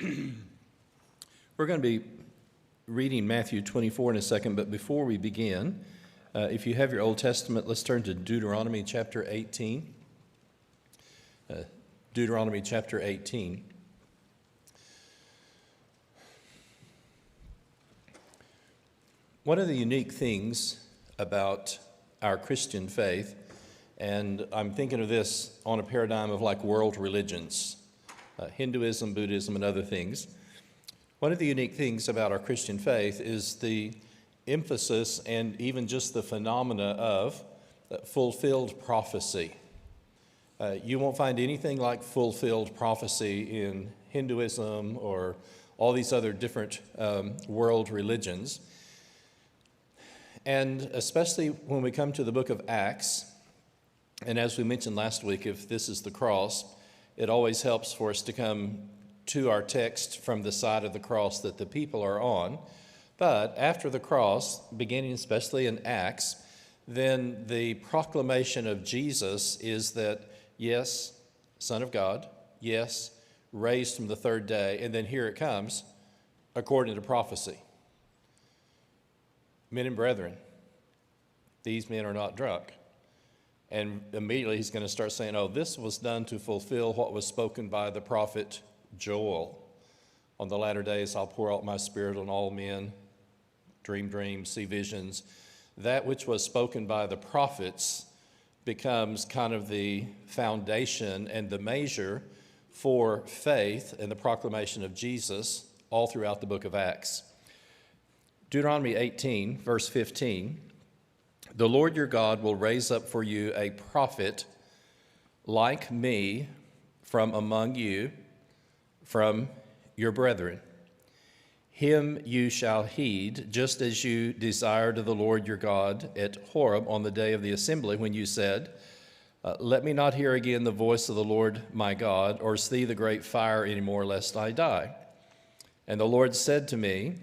We're going to be reading Matthew 24 in a second, but before we begin, if you have your Old Testament, let's turn to Deuteronomy chapter 18. Deuteronomy chapter 18. One of the unique things about our Christian faith, and I'm thinking of this on a paradigm of like world religions, Hinduism, Buddhism, and other things. One of the unique things about our Christian faith is the emphasis and even just the phenomena of fulfilled prophecy. You won't find anything like fulfilled prophecy in Hinduism or all these other different world religions. And especially when we come to the book of Acts, and as we mentioned last week, if this is the cross, it always helps for us to come to our text from the side of the cross that the people are on. But after the cross, beginning especially in Acts, then the proclamation of Jesus is that, yes, Son of God, yes, raised from the third day, and then here it comes, according to prophecy. Men and brethren, these men are not drunk. And immediately he's going to start saying, oh, this was done to fulfill what was spoken by the prophet Joel. On the latter days, I'll pour out my spirit on all men, dream dreams, see visions. That which was spoken by the prophets becomes kind of the foundation and the measure for faith and the proclamation of Jesus all throughout the book of Acts. Deuteronomy 18, verse 15, the Lord your God will raise up for you a prophet like me from among you, from your brethren. Him you shall heed, just as you desired of the Lord your God at Horeb on the day of the assembly, when you said, let me not hear again the voice of the Lord my God, or see the great fire anymore, lest I die. And the Lord said to me,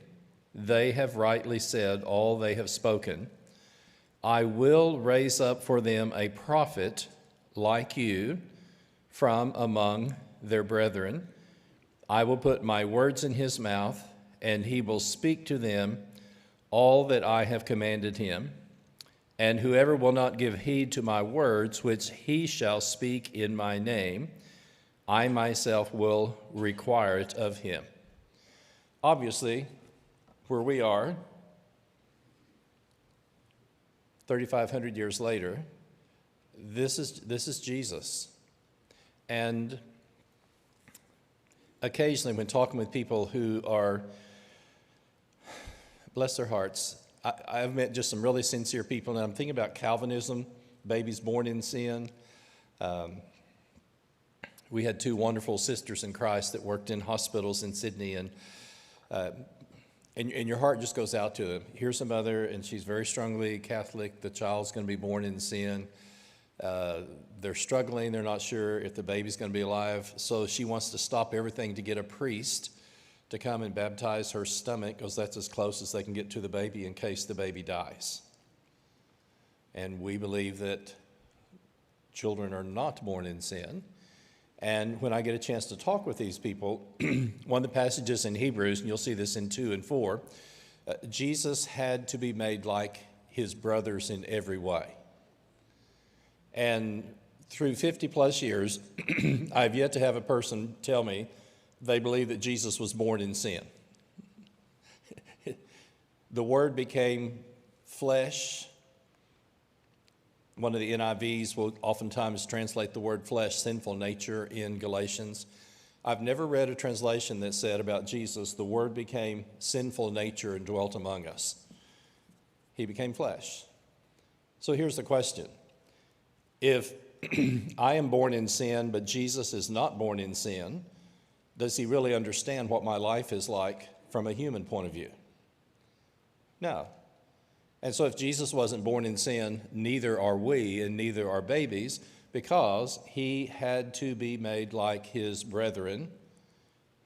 they have rightly said all they have spoken. I will raise up for them a prophet like you from among their brethren. I will put my words in his mouth, and he will speak to them all that I have commanded him. And whoever will not give heed to my words, which he shall speak in my name, I myself will require it of him. Obviously, where we are, 3,500 years later, this is Jesus. And occasionally when talking with people who are, bless their hearts, I've met just some really sincere people, and I'm thinking about Calvinism, babies born in sin. We had two wonderful sisters in Christ that worked in hospitals in Sydney, and your heart just goes out to them. Here's a mother, and she's very strongly Catholic. The child's going to be born in sin. They're struggling. They're not sure if the baby's going to be alive. So she wants to stop everything to get a priest to come and baptize her stomach, because that's as close as they can get to the baby in case the baby dies. And we believe that children are not born in sin. And when I get a chance to talk with these people, one of the passages in Hebrews, and you'll see this in 2 and 4, Jesus had to be made like his brothers in every way. And through 50 plus years, I've yet to have a person tell me they believe that Jesus was born in sin. The Word became flesh. One of the NIVs will oftentimes translate the word flesh, sinful nature, in Galatians. I've never read a translation that said about Jesus, the Word became sinful nature and dwelt among us. He became flesh. So here's the question. If I am born in sin, but Jesus is not born in sin, does he really understand what my life is like from a human point of view? No. And so if Jesus wasn't born in sin, neither are we, and neither are babies, because he had to be made like his brethren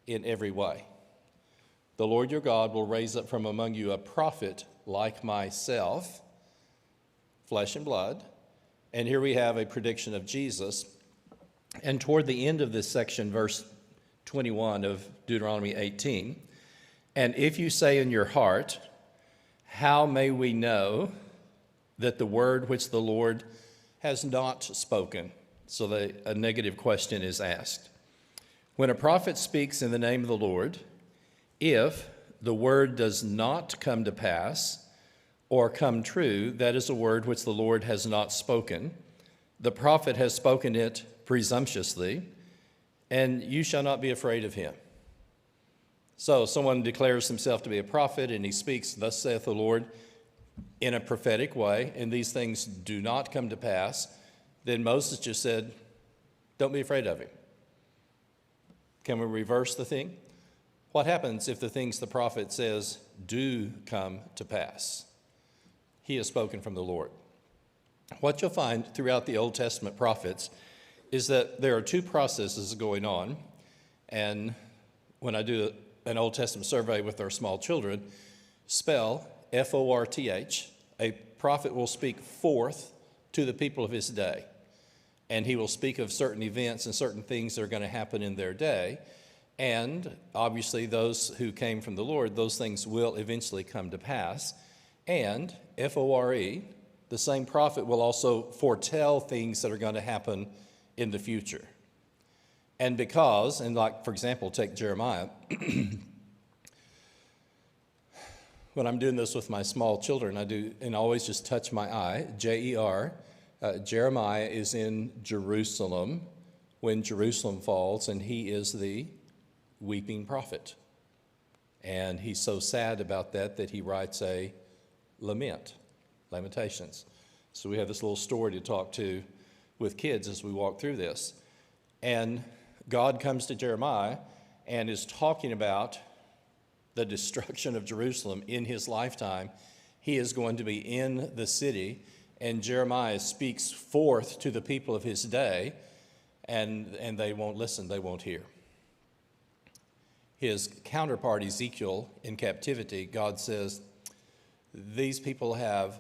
in every way. The Lord your God will raise up from among you a prophet like myself, flesh and blood. And here we have a prediction of Jesus. And toward the end of this section, verse 21 of Deuteronomy 18. And if you say in your heart, how may we know that the word which the Lord has not spoken? So a negative question is asked. When a prophet speaks in the name of the Lord, if the word does not come to pass or come true, that is a word which the Lord has not spoken. The prophet has spoken it presumptuously, and you shall not be afraid of him. So someone declares himself to be a prophet, and he speaks, thus saith the Lord, in a prophetic way, and these things do not come to pass. Then Moses just said, don't be afraid of him. Can we reverse the thing? What happens if the things the prophet says do come to pass? He has spoken from the Lord. What you'll find throughout the Old Testament prophets is that there are two processes going on. And when I do an Old Testament survey with our small children, spell F-O-R-T-H, a prophet will speak forth to the people of his day. And he will speak of certain events and certain things that are going to happen in their day. And obviously those who came from the Lord, those things will eventually come to pass. And F-O-R-E, the same prophet will also foretell things that are going to happen in the future. And because, and like, for example, take Jeremiah. When I'm doing this with my small children, I do, and always just touch my eye, J-E-R. Jeremiah is in Jerusalem when Jerusalem falls, and he is the weeping prophet. And he's so sad about that he writes a Lamentations. So we have this little story to talk to with kids as we walk through this. And God comes to Jeremiah and is talking about the destruction of Jerusalem in his lifetime. He is going to be in the city, and Jeremiah speaks forth to the people of his day, and they won't listen, they won't hear. His counterpart, Ezekiel, in captivity, God says, these people have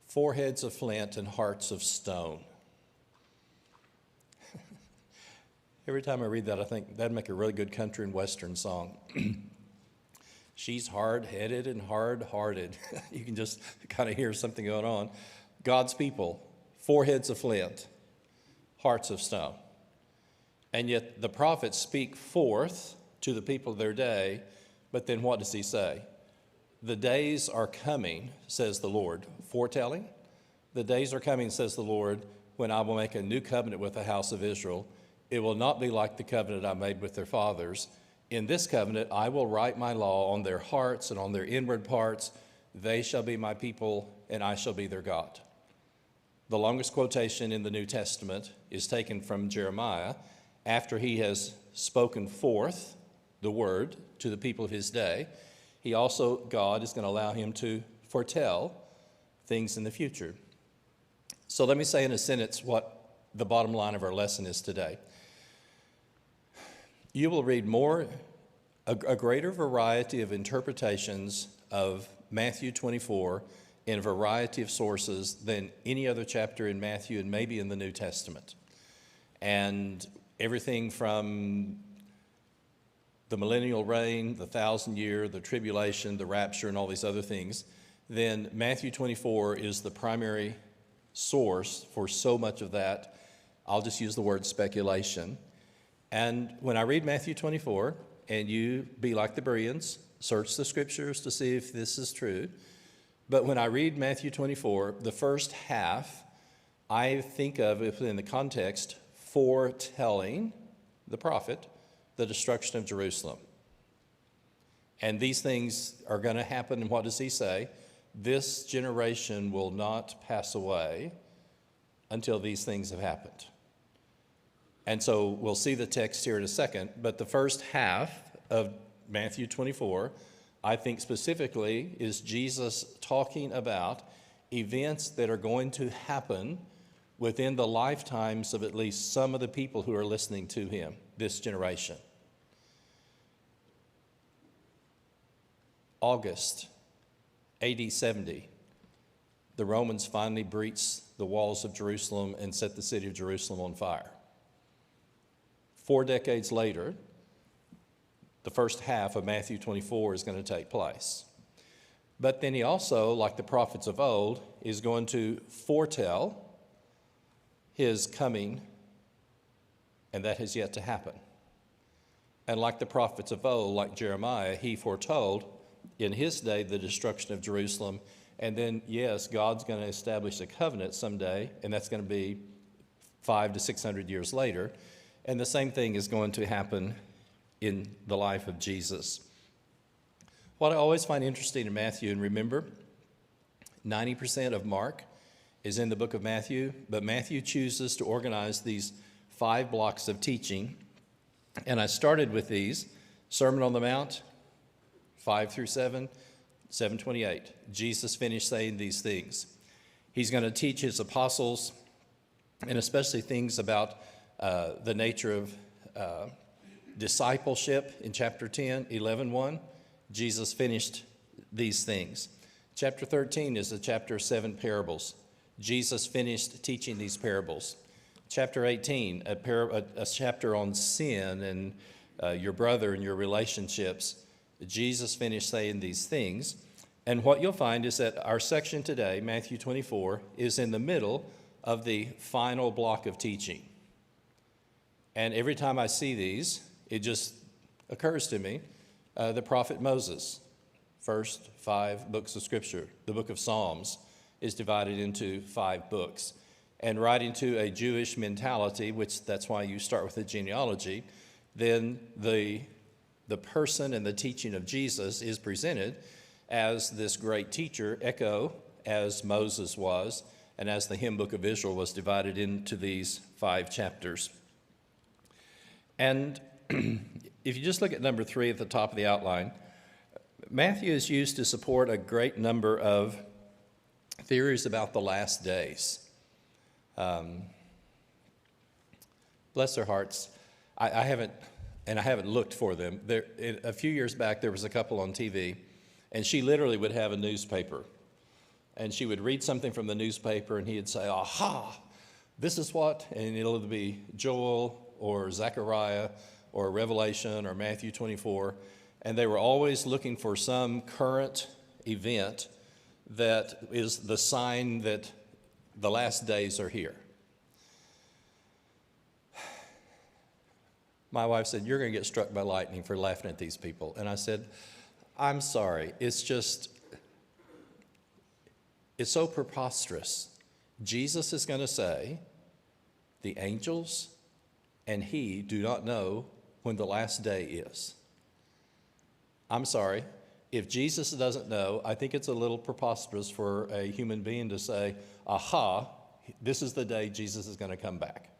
foreheads of flint and hearts of stone. Every time I read that, I think that'd make a really good country and western song. She's hard-headed and hard-hearted. You can just kind of hear something going on. God's people, foreheads of flint, hearts of stone. And yet the prophets speak forth to the people of their day, but then what does he say? The days are coming, says the Lord, foretelling. The days are coming, says the Lord, when I will make a new covenant with the house of Israel. It will not be like the covenant I made with their fathers. In this covenant, I will write my law on their hearts and on their inward parts. They shall be my people, and I shall be their God. The longest quotation in the New Testament is taken from Jeremiah after he has spoken forth the word to the people of his day. He also, God is going to allow him to foretell things in the future. So let me say in a sentence what the bottom line of our lesson is today. You will read a greater variety of interpretations of Matthew 24 in a variety of sources than any other chapter in Matthew and maybe in the New Testament. And everything from the millennial reign, the 1,000-year, the tribulation, the rapture, and all these other things, then Matthew 24 is the primary source for so much of that. I'll just use the word speculation. And when I read Matthew 24, and you be like the Bereans, search the scriptures to see if this is true. But when I read Matthew 24, the first half, I think of it in the context foretelling the prophet the destruction of Jerusalem. And these things are going to happen, and what does he say? This generation will not pass away until these things have happened. And so we'll see the text here in a second, but the first half of Matthew 24, I think specifically, is Jesus talking about events that are going to happen within the lifetimes of at least some of the people who are listening to him, this generation. August, AD 70, the Romans finally breached the walls of Jerusalem and set the city of Jerusalem on fire. 4 decades later, the first half of Matthew 24 is going to take place. But then he also, like the prophets of old, is going to foretell his coming, and that has yet to happen. And like the prophets of old, like Jeremiah, he foretold in his day the destruction of Jerusalem. And then, yes, God's going to establish a covenant someday, and that's going to be 500 to 600 years later. And the same thing is going to happen in the life of Jesus. What I always find interesting in Matthew, and remember, 90% of Mark is in the book of Matthew, but Matthew chooses to organize these 5 blocks of teaching. And I started with these: Sermon on the Mount, 5 through 7, 7:28. Jesus finished saying these things. He's going to teach his apostles, and especially things about the nature of discipleship in chapter 10, 11:1. Jesus finished these things. Chapter 13 is a chapter of 7 parables. Jesus finished teaching these parables. Chapter 18, a chapter on sin and your brother and your relationships. Jesus finished saying these things. And what you'll find is that our section today, Matthew 24, is in the middle of the final block of teaching. And every time I see these, it just occurs to me, the prophet Moses, first 5 books of Scripture. The book of Psalms is divided into 5 books. And right into a Jewish mentality, which that's why you start with the genealogy, then the person and the teaching of Jesus is presented as this great teacher, echo as Moses was, and as the hymn book of Israel was divided into these 5 chapters. And if you just look at number 3 at the top of the outline, Matthew is used to support a great number of theories about the last days. Bless their hearts. I haven't looked for them. A few years back, there was a couple on TV, and she literally would have a newspaper, and she would read something from the newspaper, and he'd say, "Aha, this is what," and it'll either be Joel or Zechariah or Revelation or Matthew 24, and they were always looking for some current event that is the sign that the last days are here. My wife said, "You're going to get struck by lightning for laughing at these people." And I said, "I'm sorry. It's so preposterous. Jesus is going to say, the angels and he do not know when the last day is." I'm sorry. If Jesus doesn't know, I think it's a little preposterous for a human being to say, "Aha, this is the day Jesus is going to come back."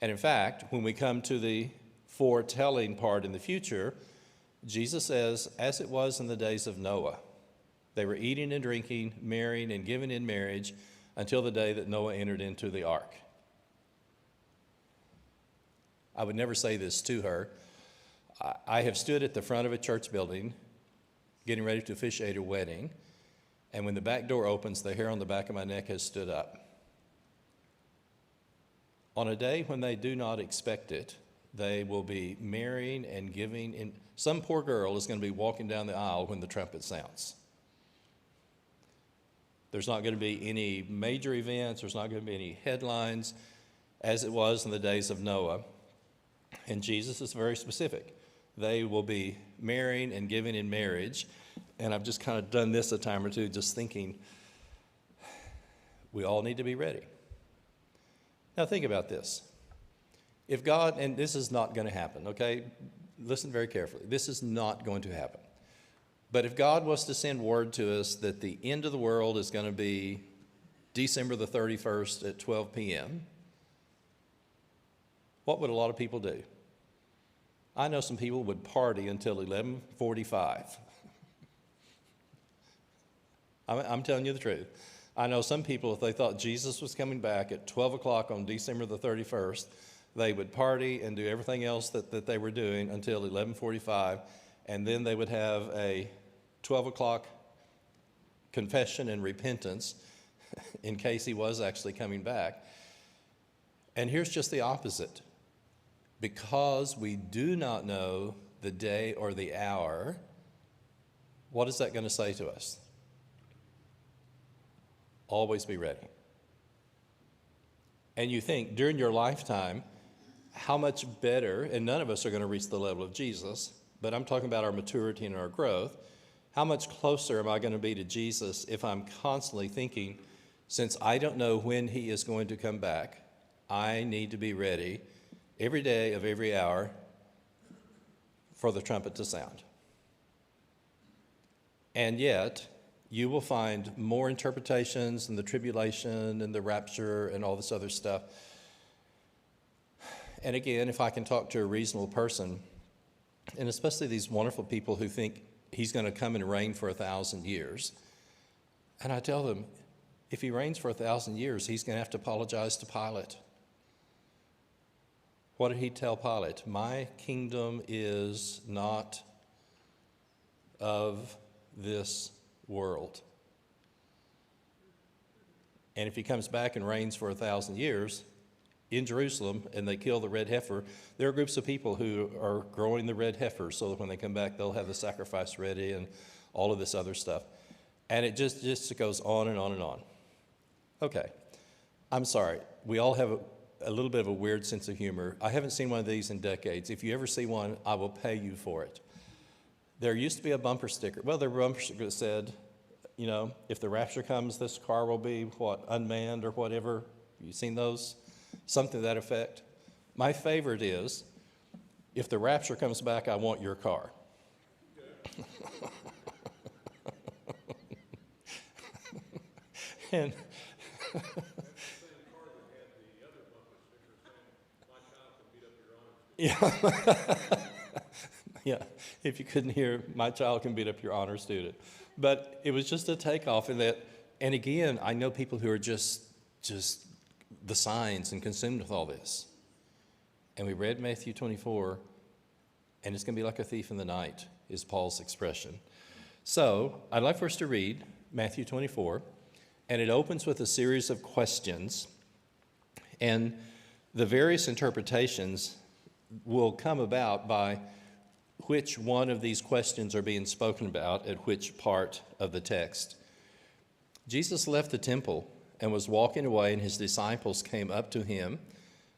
And in fact, when we come to the foretelling part in the future, Jesus says, as it was in the days of Noah, they were eating and drinking, marrying and giving in marriage until the day that Noah entered into the ark. I would never say this to her. I have stood at the front of a church building getting ready to officiate a wedding, and when the back door opens, the hair on the back of my neck has stood up. On a day when they do not expect it, they will be marrying and giving, and some poor girl is going to be walking down the aisle when the trumpet sounds. There's not going to be any major events, there's not going to be any headlines, as it was in the days of Noah. And Jesus is very specific. They will be marrying and giving in marriage. And I've just kind of done this a time or two, just thinking, we all need to be ready. Now think about this. If God, and this is not going to happen, okay? Listen very carefully. This is not going to happen. But if God was to send word to us that the end of the world is going to be December the 31st at 12 p.m., what would a lot of people do? I know some people would party until 11:45. I'm telling you the truth. I know some people, if they thought Jesus was coming back at 12 o'clock on December the 31st, they would party and do everything else that they were doing until 11:45, and then they would have a 12 o'clock confession and repentance in case he was actually coming back. And here's just the opposite. Because we do not know the day or the hour, what is that going to say to us? Always be ready. And you think, during your lifetime, how much better, and none of us are going to reach the level of Jesus, but I'm talking about our maturity and our growth. How much closer am I going to be to Jesus if I'm constantly thinking, since I don't know when he is going to come back, I need to be ready every day of every hour for the trumpet to sound. And yet, you will find more interpretations and the tribulation and the rapture and all this other stuff. And again, if I can talk to a reasonable person, and especially these wonderful people who think he's going to come and reign for 1,000 years, and I tell them, if he reigns for 1,000 years, he's going to have to apologize to Pilate. What did he tell Pilate? My kingdom is not of this world. And if he comes back and reigns for 1,000 years in Jerusalem and they kill the red heifer, there are groups of people who are growing the red heifer so that when they come back, they'll have the sacrifice ready and all of this other stuff. And it just goes on and on and on. Okay, I'm sorry. We all have a little bit of a weird sense of humor. I haven't seen one of these in decades. If you ever see one, I will pay you for it. There used to be a bumper sticker. Well, there were bumper sticker that said, you know, if the rapture comes, this car will be, unmanned or whatever. You seen those? Something to that effect. My favorite is, if the rapture comes back, I want your car. And yeah. Yeah, if you couldn't hear, my child can beat up your honor student. But it was just a takeoff in that, and again, I know people who are just the signs and consumed with all this. And we read Matthew 24, and it's going to be like a thief in the night, is Paul's expression. So I'd like for us to read Matthew 24, and it opens with a series of questions, and the various interpretations will come about by which one of these questions are being spoken about at which part of the text. Jesus left the temple and was walking away, and his disciples came up to him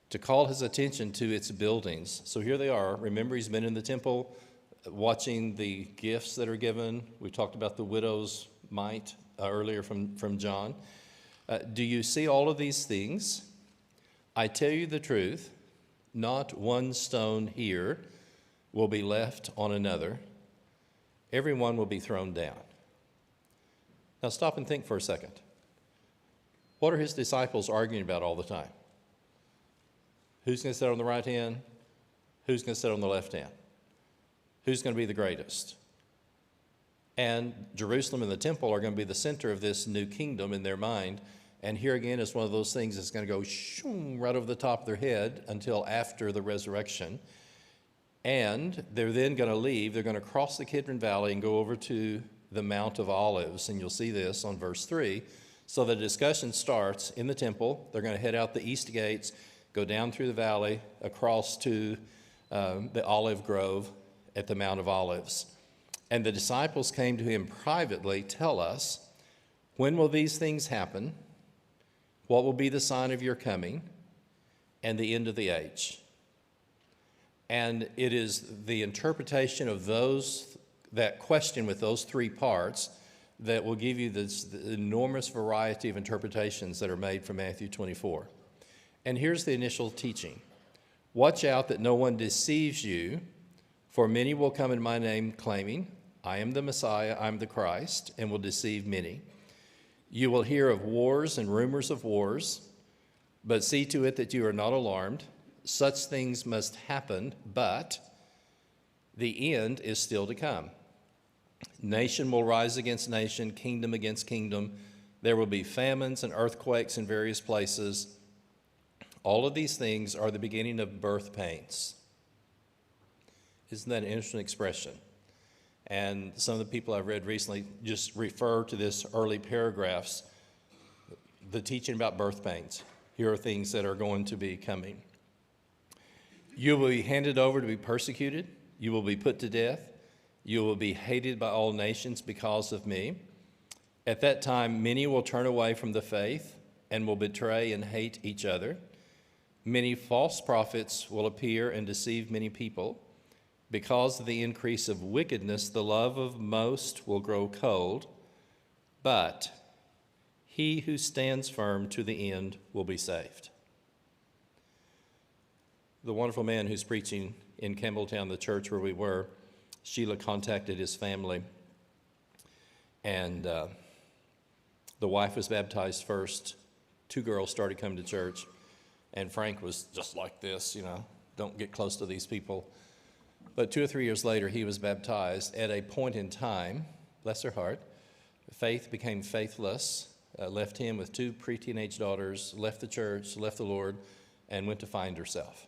to call his attention to its buildings. So here they are. Remember, he's been in the temple watching the gifts that are given. We talked about the widow's mite earlier from John. Do you see all of these things? I tell you the truth, not one stone here will be left on another. Every one will be thrown down. Now stop and think for a second. What are his disciples arguing about all the time? Who's going to sit on the right hand? Who's going to sit on the left hand? Who's going to be the greatest? And Jerusalem and the temple are going to be the center of this new kingdom in their mind. And here again is one of those things that's going to go shoom, right over the top of their head until after the resurrection. And they're then going to leave. They're going to cross the Kidron Valley and go over to the Mount of Olives. And you'll see this on verse 3. So the discussion starts in the temple. They're going to head out the east gates, go down through the valley, across to the olive grove at the Mount of Olives. And the disciples came to him privately. Tell us, when will these things happen? What will be the sign of your coming and the end of the age? And it is the interpretation of that question with those three parts that will give you the enormous variety of interpretations that are made from Matthew 24. And here's the initial teaching. Watch out that no one deceives you, for many will come in my name claiming, I am the Messiah, I'm the Christ, and will deceive many. You will hear of wars and rumors of wars, but see to it that you are not alarmed. Such things must happen, but the end is still to come. Nation will rise against nation, kingdom against kingdom. There will be famines and earthquakes in various places. All of these things are the beginning of birth pains. Isn't that an interesting expression? And some of the people I've read recently just refer to this early paragraphs, the teaching about birth pains. Here are things that are going to be coming. You will be handed over to be persecuted. You will be put to death. You will be hated by all nations because of me. At that time, many will turn away from the faith and will betray and hate each other. Many false prophets will appear and deceive many people. Because of the increase of wickedness, the love of most will grow cold, but he who stands firm to the end will be saved. The wonderful man who's preaching in Campbelltown, the church where we were, Sheila contacted his family, and the wife was baptized first. 2 girls started coming to church, and Frank was just like this, don't get close to these people. But 2 or 3 years later, he was baptized. At a point in time, bless her heart, Faith became faithless, left him with 2 pre-teenage daughters, left the church, left the Lord, and went to find herself.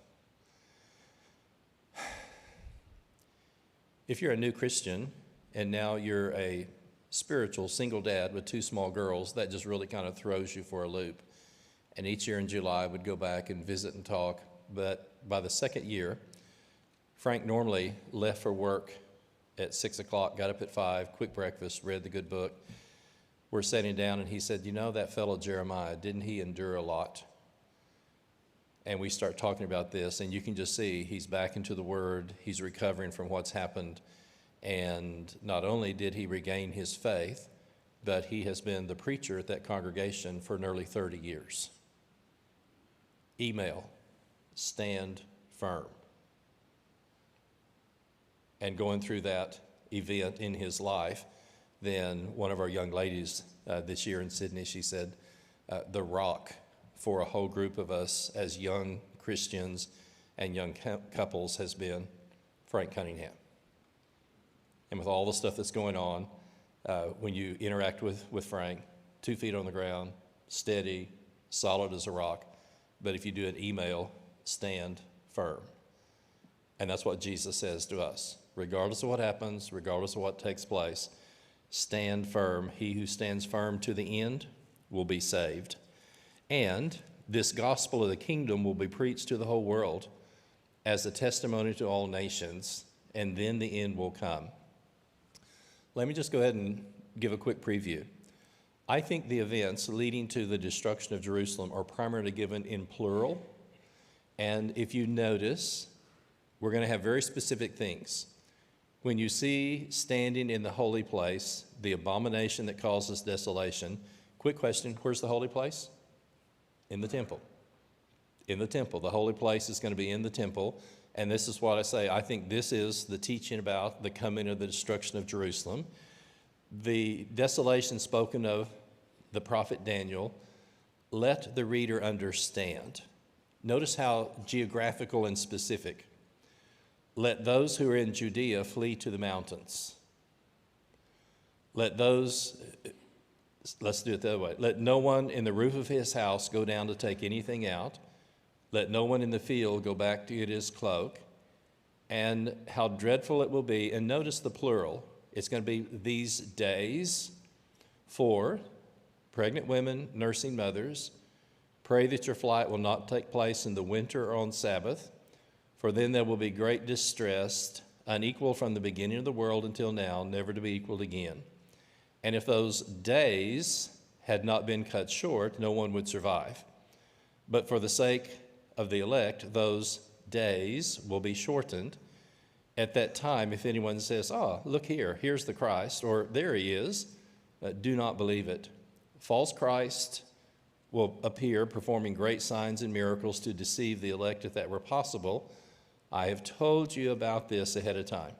If you're a new Christian and now you're a spiritual single dad with 2 small girls, that just really kind of throws you for a loop. And each year in July, I would go back and visit and talk. But by the second year, Frank normally left for work at 6 o'clock, got up at 5, quick breakfast, read the good book. We're sitting down, and he said, that fellow Jeremiah, didn't he endure a lot? And we start talking about this, and you can just see he's back into the Word. He's recovering from what's happened. And not only did he regain his faith, but he has been the preacher at that congregation for nearly 30 years. Email, stand firm. And going through that event in his life, then one of our young ladies this year in Sydney, she said, the rock for a whole group of us as young Christians and young couples has been Frank Cunningham. And with all the stuff that's going on, when you interact with Frank, 2 feet on the ground, steady, solid as a rock. But if you do an email, stand firm. And that's what Jesus says to us. Regardless of what happens, regardless of what takes place, stand firm. He who stands firm to the end will be saved. And this gospel of the kingdom will be preached to the whole world as a testimony to all nations, and then the end will come. Let me just go ahead and give a quick preview. I think the events leading to the destruction of Jerusalem are primarily given in plural. And if you notice, we're going to have very specific things. When you see standing in the holy place, the abomination that causes desolation, quick question, where's the holy place? In the temple. In the temple. The holy place is going to be in the temple. And this is what I say. I think this is the teaching about the coming of the destruction of Jerusalem. The desolation spoken of the prophet Daniel, let the reader understand. Notice how geographical and specific. Let those who are in Judea flee to the mountains. Let those, let's do it the other way. Let no one in the roof of his house go down to take anything out. Let no one in the field go back to get his cloak. And how dreadful it will be. And notice the plural. It's going to be these days for pregnant women, nursing mothers. Pray that your flight will not take place in the winter or on Sabbath, for then there will be great distress, unequal from the beginning of the world until now, never to be equaled again. And if those days had not been cut short, no one would survive. But for the sake of the elect, those days will be shortened. At that time, if anyone says, look here, here's the Christ, or there he is, do not believe it. False Christ will appear performing great signs and miracles to deceive the elect if that were possible. I have told you about this ahead of time.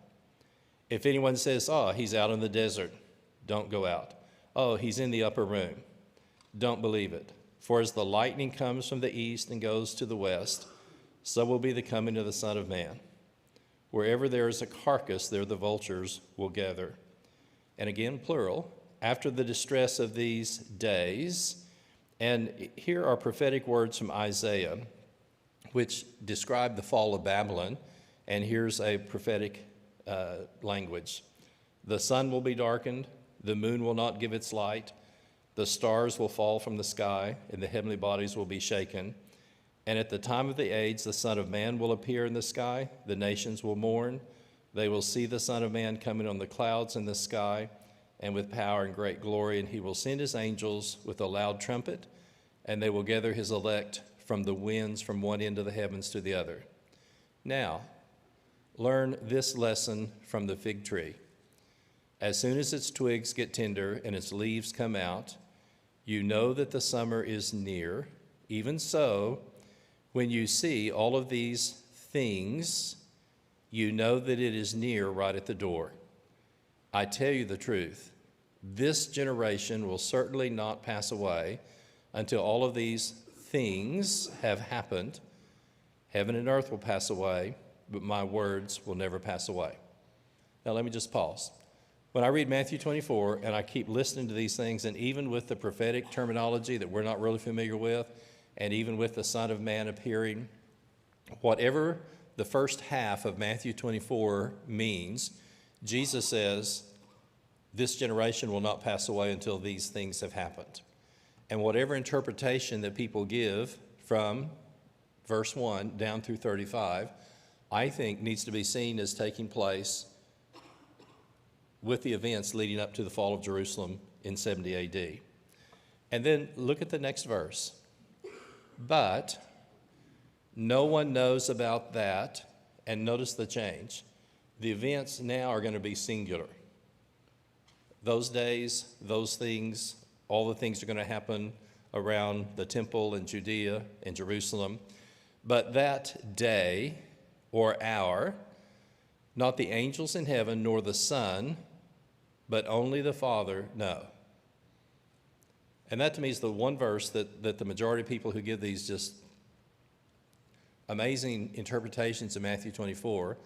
If anyone says, he's out in the desert, don't go out. He's in the upper room, don't believe it. For as the lightning comes from the east and goes to the west, so will be the coming of the Son of Man. Wherever there is a carcass, there the vultures will gather. And again, plural, after the distress of these days. And here are prophetic words from Isaiah, which describe the fall of Babylon. And here's a prophetic language. The sun will be darkened, the moon will not give its light, the stars will fall from the sky, and the heavenly bodies will be shaken. And at the time of the age, the Son of Man will appear in the sky. The nations will mourn. They will see the Son of Man coming on the clouds in the sky and with power and great glory, and he will send his angels with a loud trumpet, and they will gather his elect from the winds from one end of the heavens to the other. Now, learn this lesson from the fig tree. As soon as its twigs get tender and its leaves come out, you know that the summer is near. Even so, when you see all of these things, you know that it is near, right at the door. I tell you the truth, this generation will certainly not pass away until all of these things have happened. Heaven and earth will pass away, but my words will never pass away. Now let me just pause. When I read Matthew 24 and I keep listening to these things, and even with the prophetic terminology that we're not really familiar with, and even with the Son of Man appearing, whatever the first half of Matthew 24 means, Jesus says, this generation will not pass away until these things have happened. And whatever interpretation that people give from verse 1 down through 35, I think needs to be seen as taking place with the events leading up to the fall of Jerusalem in 70 AD. And then look at the next verse. But no one knows about that, and notice the change. The events now are going to be singular. Those days, those things, all the things are going to happen around the temple in Judea and Jerusalem. But that day or hour, not the angels in heaven nor the Son, but only the Father know. And that to me is the one verse that the majority of people who give these just amazing interpretations of Matthew 24,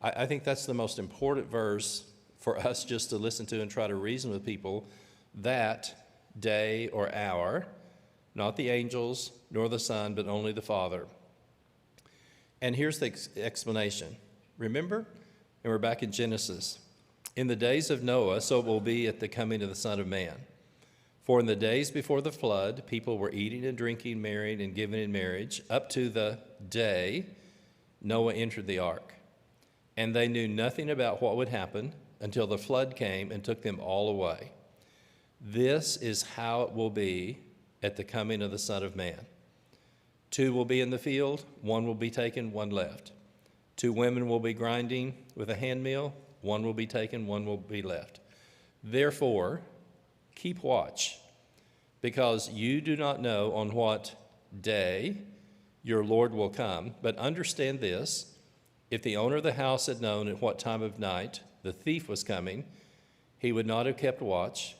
I think that's the most important verse for us just to listen to and try to reason with people. That day or hour, not the angels nor the Son, but only the Father. And here's the explanation. Remember? And we're back in Genesis. In the days of Noah, so it will be at the coming of the Son of Man. For in the days before the flood, people were eating and drinking, married and given in marriage, up to the day Noah entered the ark. And they knew nothing about what would happen until the flood came and took them all away. This is how it will be at the coming of the Son of Man. 2 will be in the field, 1 will be taken, 1 left. 2 women will be grinding with a handmill, 1 will be taken, 1 will be left. Therefore, keep watch, because you do not know on what day your Lord will come. But understand this, if the owner of the house had known at what time of night the thief was coming, he would not have kept watch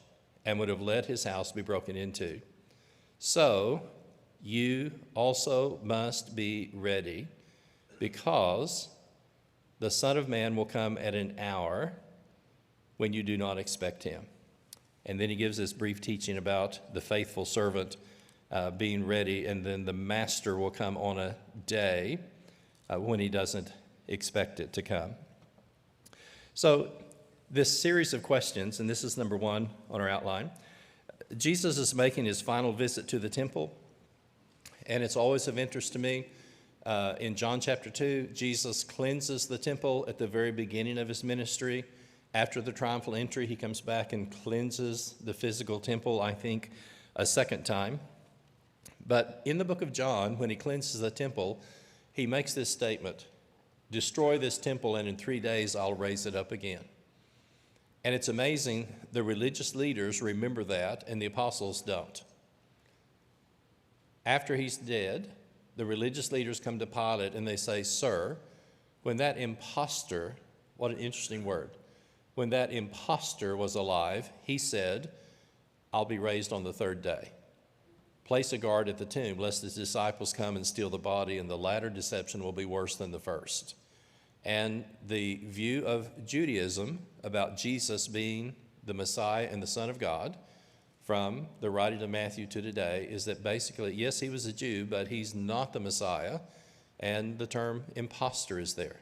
and would have let his house be broken into. So you also must be ready, because the Son of Man will come at an hour when you do not expect him. And then he gives this brief teaching about the faithful servant being ready, and then the master will come on a day when he doesn't expect it to come. So this series of questions, and this is number 1 on our outline. Jesus is making his final visit to the temple, and it's always of interest to me. In John chapter 2, Jesus cleanses the temple at the very beginning of his ministry. After the triumphal entry, he comes back and cleanses the physical temple, I think, a second time. But in the book of John, when he cleanses the temple, he makes this statement, destroy this temple, and in 3 days I'll raise it up again. And it's amazing, the religious leaders remember that, and the apostles don't. After he's dead, the religious leaders come to Pilate and they say, Sir, when that impostor, what an interesting word, when that impostor was alive, he said, I'll be raised on the 3rd day. Place a guard at the tomb, lest his disciples come and steal the body, and the latter deception will be worse than the first. And the view of Judaism about Jesus being the Messiah and the Son of God, from the writing of Matthew to today, is that basically, yes, he was a Jew, but he's not the Messiah, and the term impostor is there.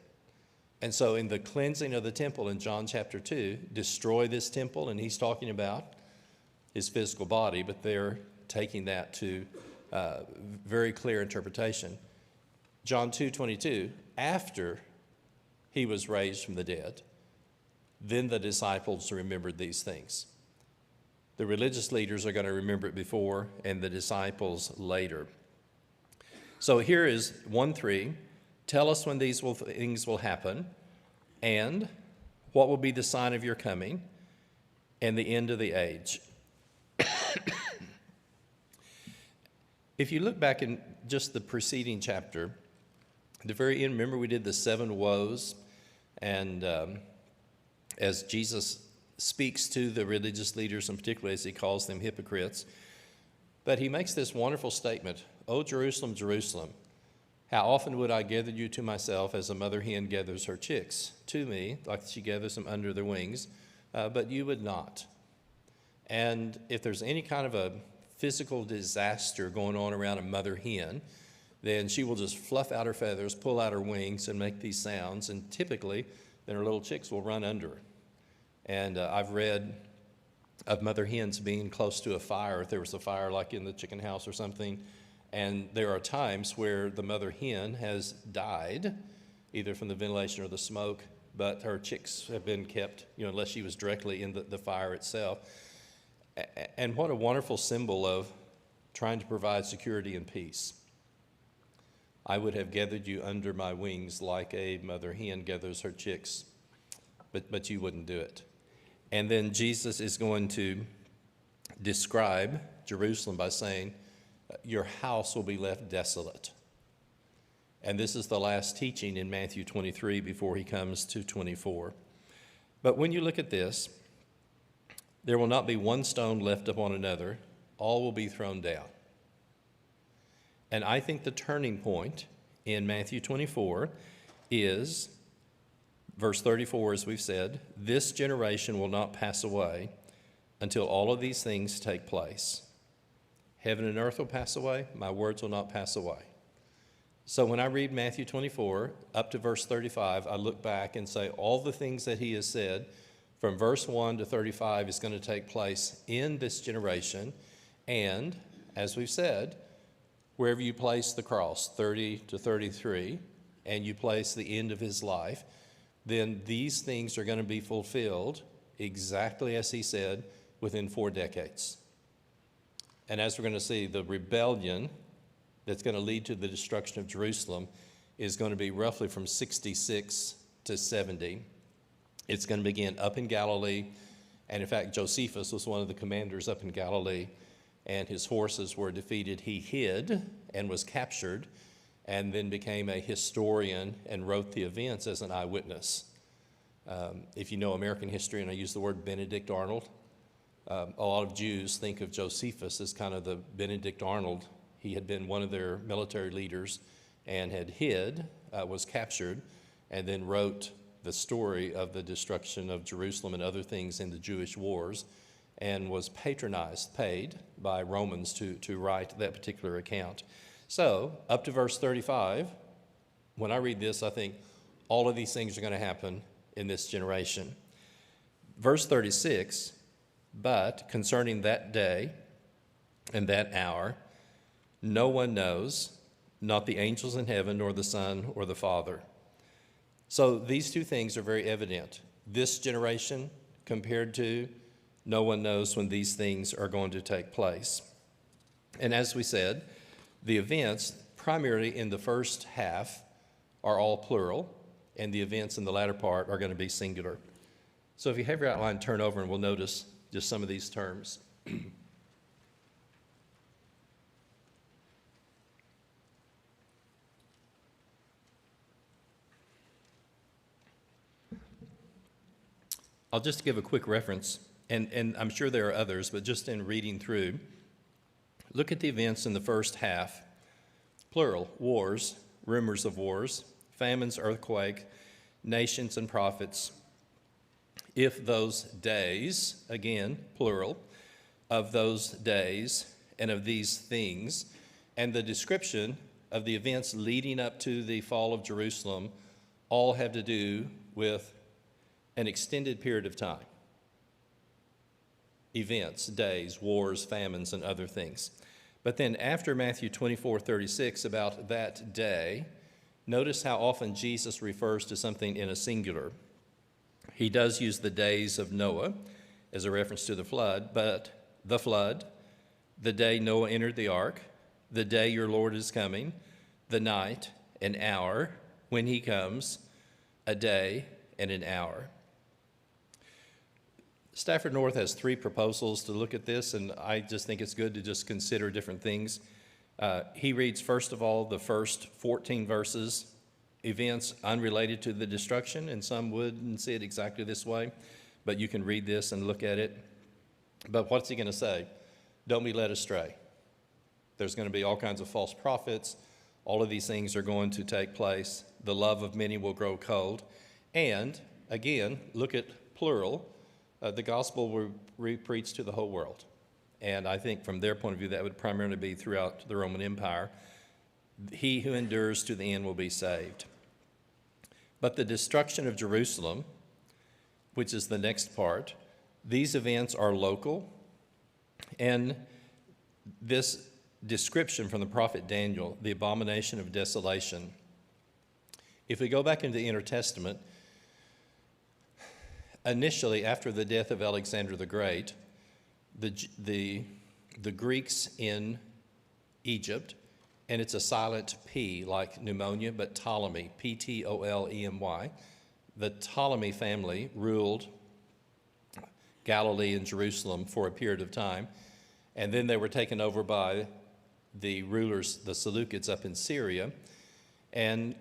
And so in the cleansing of the temple in John chapter 2, destroy this temple, and he's talking about his physical body, but they're taking that to very clear interpretation. John 2:22, after he was raised from the dead. Then the disciples remembered these things. The religious leaders are going to remember it before, and the disciples later. So here is 1:3. Tell us when these things will happen, and what will be the sign of your coming and the end of the age. If you look back in just the preceding chapter, at the very end, remember we did the 7 woes, and as Jesus speaks to the religious leaders, and particularly as he calls them hypocrites, but he makes this wonderful statement, "O Jerusalem, Jerusalem, how often would I gather you to myself as a mother hen gathers her chicks to me, like she gathers them under their wings, but you would not." And if there's any kind of a physical disaster going on around a mother hen, then she will just fluff out her feathers, pull out her wings, and make these sounds, and typically then her little chicks will run under her. And I've read of mother hens being close to a fire, if there was a fire like in the chicken house or something, and there are times where the mother hen has died, either from the ventilation or the smoke, but her chicks have been kept, unless she was directly in the fire itself. And what a wonderful symbol of trying to provide security and peace. I would have gathered you under my wings like a mother hen gathers her chicks, but you wouldn't do it. And then Jesus is going to describe Jerusalem by saying, your house will be left desolate. And this is the last teaching in Matthew 23 before he comes to 24. But when you look at this, there will not be one stone left upon another. All will be thrown down. And I think the turning point in Matthew 24 is verse 34, as we've said, this generation will not pass away until all of these things take place. Heaven and earth will pass away. My words will not pass away. So when I read Matthew 24 up to verse 35, I look back and say all the things that he has said from verse 1 to 35 is going to take place in this generation. And as we've said, wherever you place the cross, 30 to 33, and you place the end of his life, then these things are going to be fulfilled exactly as he said within 4 decades. And as we're going to see, the rebellion that's going to lead to the destruction of Jerusalem is going to be roughly from 66 to 70. It's going to begin up in Galilee, and in fact, Josephus was one of the commanders up in Galilee, and his forces were defeated. He hid and was captured, and then became a historian and wrote the events as an eyewitness. If you know American history, and I use the word Benedict Arnold, a lot of Jews think of Josephus as kind of the Benedict Arnold. He had been one of their military leaders and had hid, was captured, and then wrote the story of the destruction of Jerusalem and other things in the Jewish wars, and was paid by Romans to write that particular account. So, up to verse 35, when I read this, I think all of these things are going to happen in this generation. Verse 36, but concerning that day and that hour, no one knows, not the angels in heaven, nor the Son, or the Father. So these two things are very evident. This generation compared to no one knows when these things are going to take place. And as we said, the events primarily in the first half are all plural, and the events in the latter part are going to be singular. So if you have your outline, turn over and we'll notice just some of these terms. I'll just give a quick reference, and I'm sure there are others, but just in reading through, look at the events in the first half. Plural, wars, rumors of wars, famines, earthquake, nations and prophets. If those days, again, plural, of those days and of these things, and the description of the events leading up to the fall of Jerusalem all have to do with an extended period of time. Events, days, wars, famines, and other things. But then after Matthew 24:36, about that day, Notice how often Jesus refers to something in a singular. He does use the days of Noah as a reference to the flood, but the flood, the day Noah entered the ark, the day your Lord is coming, the night, an hour, when he comes, a day, and an hour. Stafford North has 3 proposals to look at this, and I just think it's good to just consider different things. He reads, first of all, the first 14 verses, events unrelated to the destruction, and some wouldn't see it exactly this way, but you can read this and look at it. But what's he going to say? Don't be led astray. There's going to be all kinds of false prophets. All of these things are going to take place. The love of many will grow cold. And, again, look at plural. The gospel will be preached to the whole world. And I think from their point of view, that would primarily be throughout the Roman Empire. He who endures to the end will be saved. But the destruction of Jerusalem, which is the next part, these events are local. And this description from the prophet Daniel, the abomination of desolation. If we go back into the Inner Testament, initially after the death of Alexander the Great, the Greeks in Egypt, and it's a silent P like pneumonia, but Ptolemy, Ptolemy, the Ptolemy family ruled Galilee and Jerusalem for a period of time, and then they were taken over by the rulers, the Seleucids up in Syria, and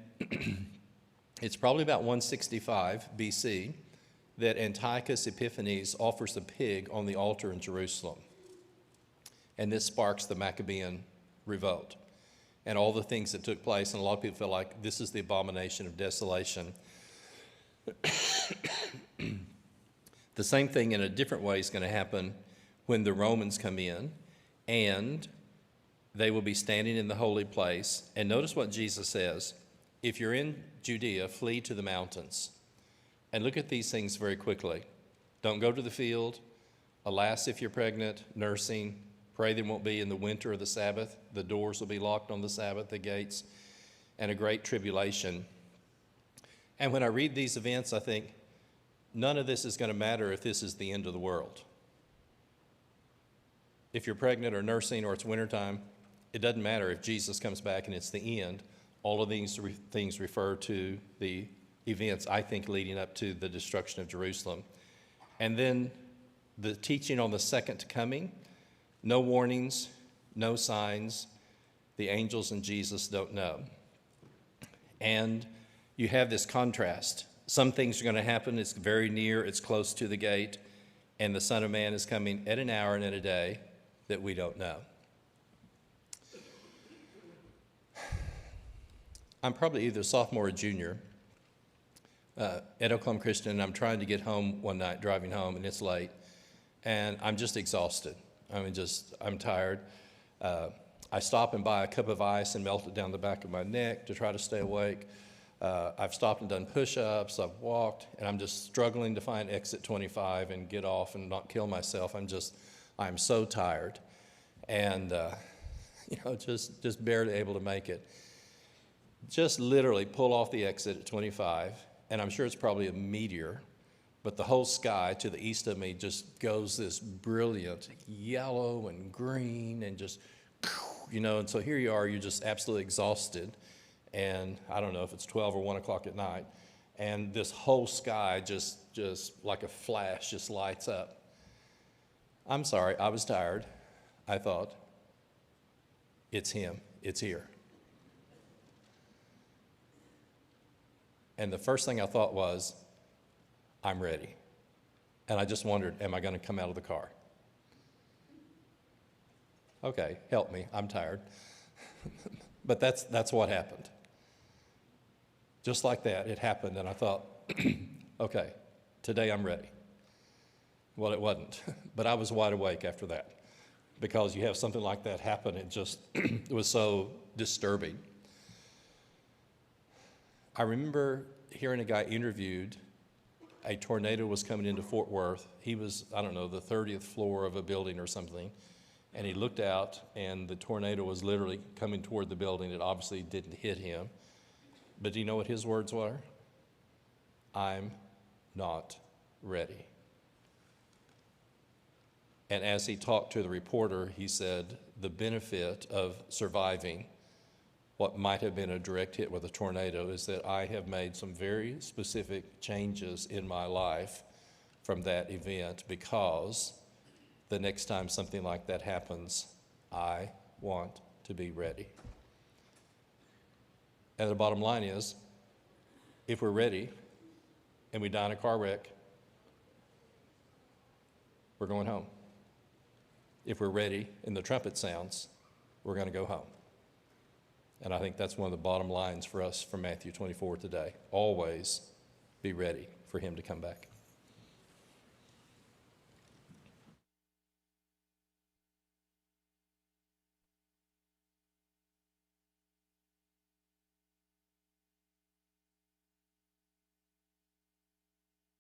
it's probably about 165 BC that Antiochus Epiphanes offers a pig on the altar in Jerusalem. And this sparks the Maccabean revolt and all the things that took place. And a lot of people feel like this is the abomination of desolation. The same thing in a different way is going to happen when the Romans come in, and they will be standing in the holy place. And notice what Jesus says. If you're in Judea, flee to the mountains. And look at these things very quickly. Don't go to the field. Alas, if you're pregnant, nursing, pray there won't be in the winter or the Sabbath. The doors will be locked on the Sabbath, the gates, and a great tribulation. And when I read these events, I think, none of this is going to matter if this is the end of the world. If you're pregnant or nursing or it's wintertime, it doesn't matter if Jesus comes back and it's the end. All of these things refer to the events, I think, leading up to the destruction of Jerusalem. And then the teaching on the second coming, no warnings, no signs, the angels and Jesus don't know. And you have this contrast. Some things are going to happen, it's very near, it's close to the gate, and the Son of Man is coming at an hour and at a day that we don't know. I'm probably either sophomore or junior at Oklahoma Christian, and I'm trying to get home one night, driving home, and it's late, and I'm just exhausted. I'm tired. I stop and buy a cup of ice and melt it down the back of my neck to try to stay awake. I've stopped and done push-ups, I've walked, and I'm just struggling to find exit 25 and get off and not kill myself. I'm so tired, and just barely able to make it. Just literally pull off the exit at 25, and I'm sure it's probably a meteor, but the whole sky to the east of me just goes this brilliant yellow and green and just, and so here you are, you're just absolutely exhausted, and I don't know if it's 12 or 1 o'clock at night, and this whole sky just like a flash just lights up. I'm sorry, I was tired. I thought, it's him, it's here. And the first thing I thought was, I'm ready. And I just wondered, am I going to come out of the car? Okay, help me, I'm tired. But that's what happened. Just like that, it happened, and I thought, okay, today I'm ready. Well, it wasn't, but I was wide awake after that, because you have something like that happen, it was so disturbing. I remember hearing a guy interviewed. A tornado was coming into Fort Worth. He was, the 30th floor of a building or something, and he looked out, and the tornado was literally coming toward the building. It obviously didn't hit him. But do you know what his words were? I'm not ready. And as he talked to the reporter, he said the benefit of surviving what might have been a direct hit with a tornado is that I have made some very specific changes in my life from that event, because the next time something like that happens, I want to be ready. And the bottom line is, if we're ready and we die in a car wreck, we're going home. If we're ready and the trumpet sounds, we're going to go home. And I think that's one of the bottom lines for us from Matthew 24 today. Always be ready for him to come back.